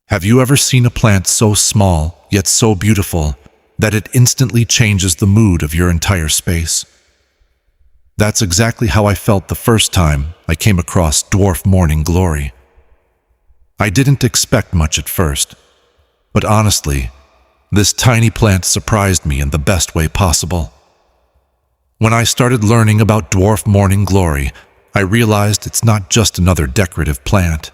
Have you ever seen a plant so small, yet so beautiful, that it instantly changes the mood of your entire space? That's exactly how I felt the first time I came across Dwarf Morning Glory. I didn't expect much at first, but honestly, this tiny plant surprised me in the best way possible. When I started learning about Dwarf Morning Glory, I realized it's not just another decorative plant.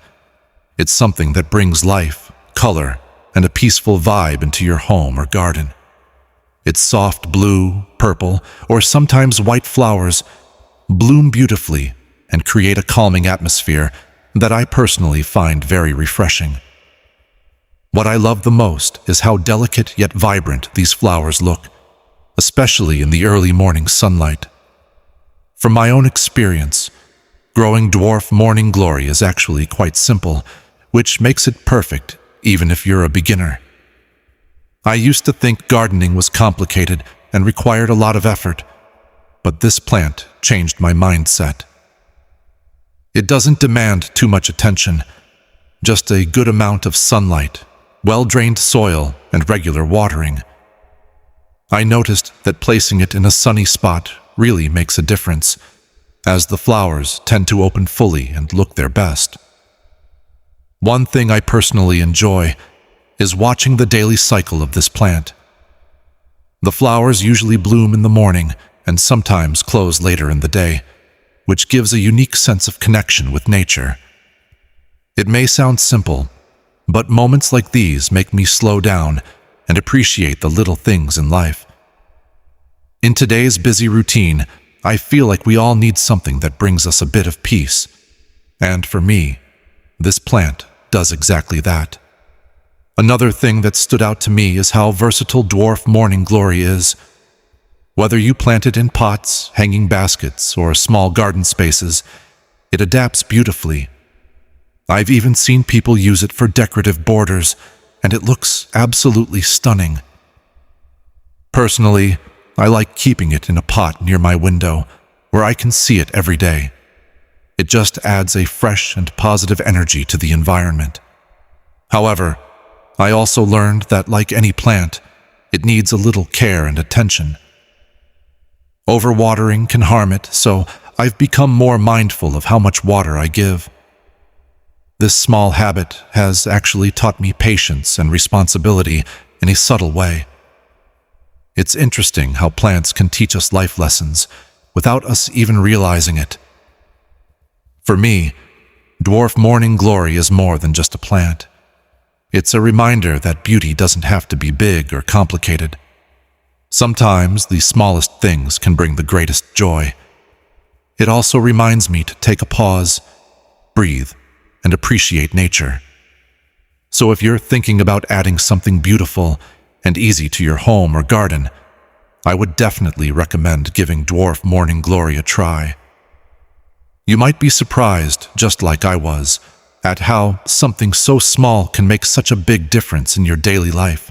It's something that brings life, color, and a peaceful vibe into your home or garden. Its soft blue, purple, or sometimes white flowers bloom beautifully and create a calming atmosphere that I personally find very refreshing. What I love the most is how delicate yet vibrant these flowers look, especially in the early morning sunlight. From my own experience, growing Dwarf Morning Glory is actually quite simple, which makes it perfect even if you're a beginner. I used to think gardening was complicated and required a lot of effort, but this plant changed my mindset. It doesn't demand too much attention, just a good amount of sunlight, well-drained soil, and regular watering. I noticed that placing it in a sunny spot really makes a difference, as the flowers tend to open fully and look their best. One thing I personally enjoy is watching the daily cycle of this plant. The flowers usually bloom in the morning and sometimes close later in the day, which gives a unique sense of connection with nature. It may sound simple, but moments like these make me slow down and appreciate the little things in life. In today's busy routine, I feel like we all need something that brings us a bit of peace. And for me, this plant does exactly that. Another thing that stood out to me is how versatile Dwarf Morning Glory is. Whether you plant it in pots, hanging baskets, or small garden spaces, it adapts beautifully. I've even seen people use it for decorative borders, and it looks absolutely stunning. Personally, I like keeping it in a pot near my window, where I can see it every day. It just adds a fresh and positive energy to the environment. However, I also learned that, like any plant, it needs a little care and attention. Overwatering can harm it, so I've become more mindful of how much water I give. This small habit has actually taught me patience and responsibility in a subtle way. It's interesting how plants can teach us life lessons without us even realizing it. For me, Dwarf Morning Glory is more than just a plant. It's a reminder that beauty doesn't have to be big or complicated. Sometimes the smallest things can bring the greatest joy. It also reminds me to take a pause, breathe, and appreciate nature. So if you're thinking about adding something beautiful and easy to your home or garden, I would definitely recommend giving Dwarf Morning Glory a try. You might be surprised, just like I was, at how something so small can make such a big difference in your daily life.